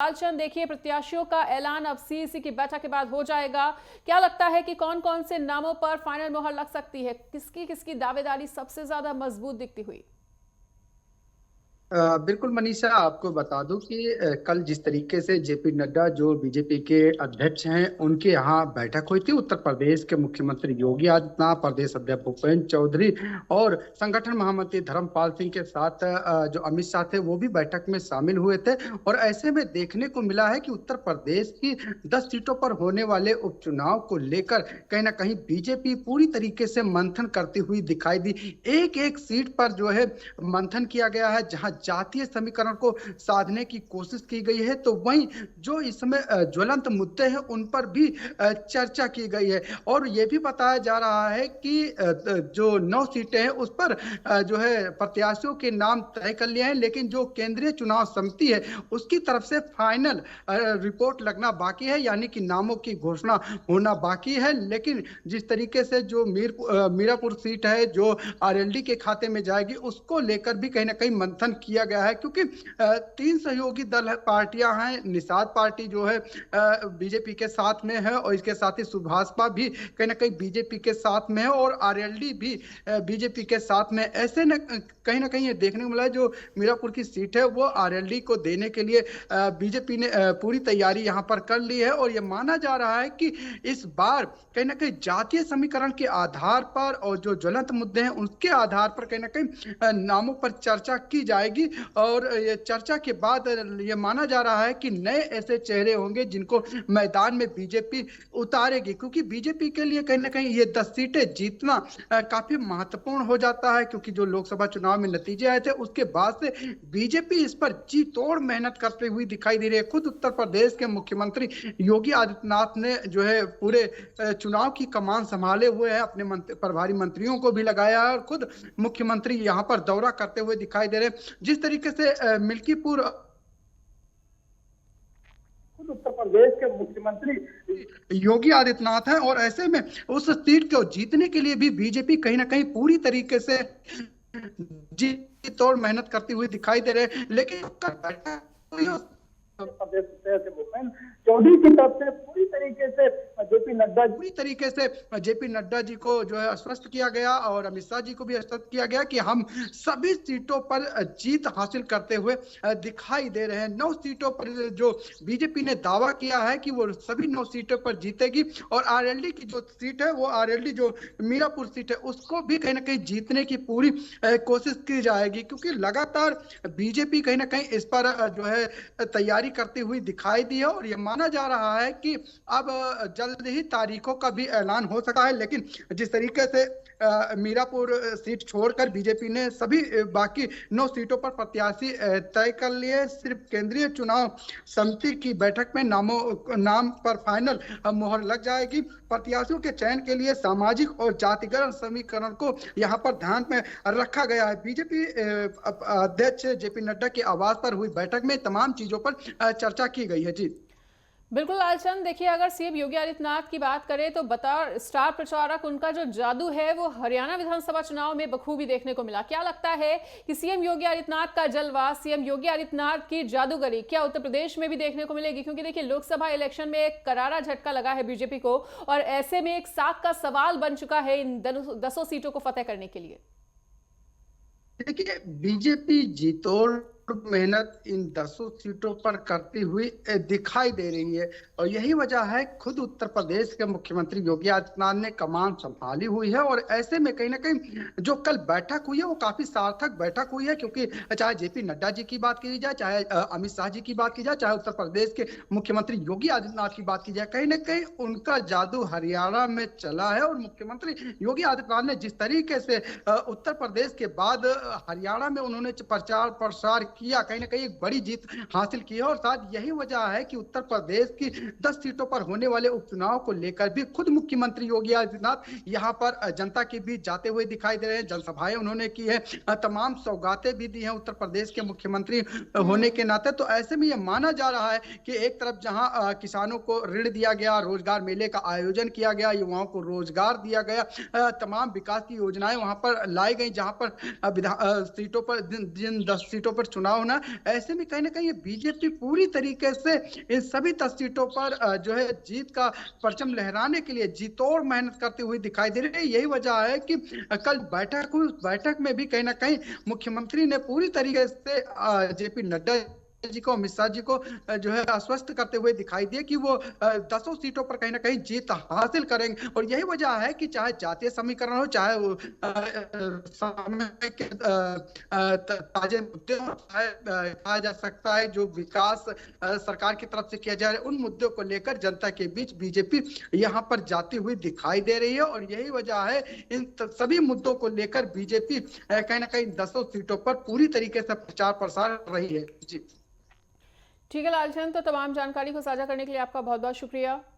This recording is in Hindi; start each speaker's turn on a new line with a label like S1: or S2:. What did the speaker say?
S1: लालचंद, देखिए प्रत्याशियों का ऐलान अब सीईसी की बैठक के बाद हो जाएगा। क्या लगता है कि कौन कौन से नामों पर फाइनल मुहर लग सकती है? किसकी किसकी दावेदारी सबसे ज्यादा मजबूत दिखती हुई?
S2: बिल्कुल मनीषा, आपको बता दूं कि कल जिस तरीके से जेपी नड्डा जो बीजेपी के अध्यक्ष हैं उनके यहाँ बैठक हुई थी, उत्तर प्रदेश के मुख्यमंत्री योगी आदित्यनाथ, प्रदेश अध्यक्ष भूपेंद्र चौधरी और संगठन महामंत्री धर्मपाल सिंह के साथ जो अमित शाह थे वो भी बैठक में शामिल हुए थे। और ऐसे में देखने को मिला है कि उत्तर प्रदेश की 10 सीटों पर होने वाले उपचुनाव को लेकर कहीं ना कहीं बीजेपी पूरी तरीके से मंथन करती हुई दिखाई दी। एक एक सीट पर जो है मंथन किया गया है, जहां जातीय समीकरण को साधने की कोशिश की गई है, तो वहीं जो इसमें ज्वलंत मुद्दे हैं उन पर भी चर्चा की गई है। और यह भी बताया जा रहा है कि जो 9 सीटें हैं उस पर जो है प्रत्याशियों के नाम तय कर लिए हैं, लेकिन जो केंद्रीय चुनाव समिति है उसकी तरफ से फाइनल रिपोर्ट लगना बाकी है, यानी कि नामों की घोषणा होना बाकी है। लेकिन जिस तरीके से जो मीरापुर सीट है जो आरएलडी के खाते में जाएगी, उसको लेकर भी कहीं ना कहीं मंथन किया गया है, क्योंकि 3 सहयोगी दल पार्टियां हैं। निषाद पार्टी जो है बीजेपी के साथ में है, और इसके साथ ही सुभाषपा भी कहीं ना कहीं बीजेपी के साथ में है, और आरएलडी भी बीजेपी के साथ में। ऐसे न कहीं ना कहीं ये देखने को मिला है जो मीरापुर की सीट है वो आरएलडी को देने के लिए बीजेपी ने पूरी तैयारी यहाँ पर कर ली है। और ये माना जा रहा है कि इस बार कहीं ना कहीं जातीय समीकरण के आधार पर और जो ज्वलंत मुद्दे हैं उसके आधार पर कहीं ना कहीं नामों पर चर्चा की जाएगी। और ये चर्चा के बाद ये माना जा रहा है कि नए ऐसे चेहरे होंगे जिनको मैदान में बीजेपी उतारेगी, क्योंकि बीजेपी के लिए कहीं ना कहीं ये 10 सीटें जीतना काफी महत्वपूर्ण हो जाता है, क्योंकि जो लोकसभा चुनाव में नतीजे आए थे उसके बाद से बीजेपी इस पर जी तोड़ मेहनत करते हुए दिखाई दे रही है। खुद उत्तर प्रदेश के मुख्यमंत्री योगी आदित्यनाथ ने जो है पूरे चुनाव की कमान संभाले हुए है, अपने प्रभारी मंत्रियों को भी लगाया है, और खुद मुख्यमंत्री यहाँ पर दौरा करते हुए दिखाई दे रहे हैं। जिस तरीके से मिल्कीपुर खुद उत्तर प्रदेश के मुख्यमंत्री योगी आदित्यनाथ हैं, और ऐसे में उस सीट को जीतने के लिए भी बीजेपी कहीं ना कहीं पूरी तरीके से जी तोड़ मेहनत करती हुई दिखाई दे रहे हैं। लेकिन चौधरी की तरफ से पूरी तरीके से जेपी नड्डा जी को जो है आश्वस्त किया गया, और अमित शाह जी को भी आश्वस्त किया गया कि हम सभी सीटों पर जीत हासिल करते हुए दिखाई दे रहे हैं। 9 सीटों पर जो बीजेपी ने दावा किया है कि वो सभी 9 सीटों पर जीतेगी, और आरएलडी की जो सीट है वो आरएलडी जो मीरापुर सीट है उसको भी कहीं ना कहीं जीतने की पूरी कोशिश की जाएगी, क्योंकि लगातार बीजेपी कहीं ना कहीं इस पर जो है तैयारी करती हुई दिखाई दी है। और यह माना जा रहा है कि अब जल्द ही तारीखों का भी ऐलान हो सकता है। लेकिन जिस तरीके से मीरापुर सीट छोड़कर बीजेपी ने सभी बाकी 9 सीटों पर प्रत्याशी तय कर लिए, सिर्फ केंद्रीय चुनाव समिति की बैठक में नाम पर फाइनल मुहर लग जाएगी। प्रत्याशियों के चयन के लिए सामाजिक और जातिगत समीकरण को यहाँ पर ध्यान में रखा गया है। बीजेपी अध्यक्ष जेपी नड्डा के आवास पर हुई बैठक में तमाम चीजों पर चर्चा की गई है। जी
S1: बिल्कुल लालचंद, देखिए अगर सीएम योगी आदित्यनाथ की बात करें तो स्टार प्रचारक उनका जो जादू है वो हरियाणा विधानसभा चुनाव में बखूबी देखने को मिला। क्या लगता है कि सीएम योगी आदित्यनाथ का जलवा, सीएम योगी आदित्यनाथ की जादूगरी क्या उत्तर प्रदेश में भी देखने को मिलेगी? क्योंकि देखिए लोकसभा इलेक्शन में एक करारा झटका लगा है बीजेपी को, और ऐसे में एक साख का सवाल बन चुका है इन 10 सीटों को फतेह करने के लिए।
S2: देखिए, बीजेपी जीतोड़ मेहनत इन 10 सीटों पर करती हुई दिखाई दे रही है, और यही वजह है खुद उत्तर प्रदेश के मुख्यमंत्री योगी आदित्यनाथ ने कमान संभाली हुई है। और ऐसे में कहीं ना कहीं जो कल बैठक हुई है वो काफी सार्थक बैठक हुई है, क्योंकि चाहे जेपी नड्डा जी की बात की जाए, चाहे अमित शाह जी की बात की जाए, चाहे उत्तर प्रदेश के मुख्यमंत्री योगी आदित्यनाथ की बात की जाए, कहीं ना कहीं उनका जादू हरियाणा में चला है। और मुख्यमंत्री योगी आदित्यनाथ ने जिस तरीके से उत्तर प्रदेश के बाद हरियाणा में उन्होंने प्रचार प्रसार किया, कहीं ना कहीं एक बड़ी जीत हासिल की है। और साथ यही वजह है कि उत्तर प्रदेश की 10 सीटों पर होने वाले उपचुनाव को लेकर भी खुद मुख्यमंत्री योगी आदित्यनाथ यहाँ पर जनता के बीच जाते हुए दिखाई दे रहे हैं। जनसभाएं उन्होंने की है, तमाम सौगातें भी दी हैं उत्तर प्रदेश के मुख्यमंत्री होने के नाते। तो ऐसे में यह माना जा रहा है कि एक तरफ जहां किसानों को ऋण दिया गया, रोजगार मेले का आयोजन किया गया, युवाओं को रोजगार दिया गया, तमाम विकास की योजनाएं वहां पर लाई गई, जहां पर सीटों पर जिन 10 सीटों पर चुनाव चुनाव ना, ऐसे में कहीं ना कहीं बीजेपी पूरी तरीके से इन सभी 10 सीटों पर जो है जीत का परचम लहराने के लिए जीतोड़ मेहनत करते हुए दिखाई दे रही है। यही वजह है कि कल बैठक में भी कहीं ना कहीं मुख्यमंत्री ने पूरी तरीके से जेपी नड्डा जी को, अमित शाह जी को जो है आश्वस्त करते हुए दिखाई दिए कि वो 10 सीटों पर कहीं ना कहीं जीत हासिल करेंगे। और यही वजह है कि चाहे जातीय समीकरण हो, चाहे वो समय के ताजे मुद्दे हो, कहा जा सकता है जो विकास सरकार की तरफ से किया जा रहा है, उन मुद्दों को लेकर जनता के बीच बीजेपी यहाँ पर जाती हुई दिखाई दे रही है। और यही वजह है इन सभी मुद्दों को लेकर बीजेपी कहीं ना कहीं 10 सीटों पर पूरी तरीके से प्रचार प्रसार कर रही है। जी
S1: ठीक है लालचंद, तो तमाम जानकारी को साझा करने के लिए आपका बहुत बहुत शुक्रिया।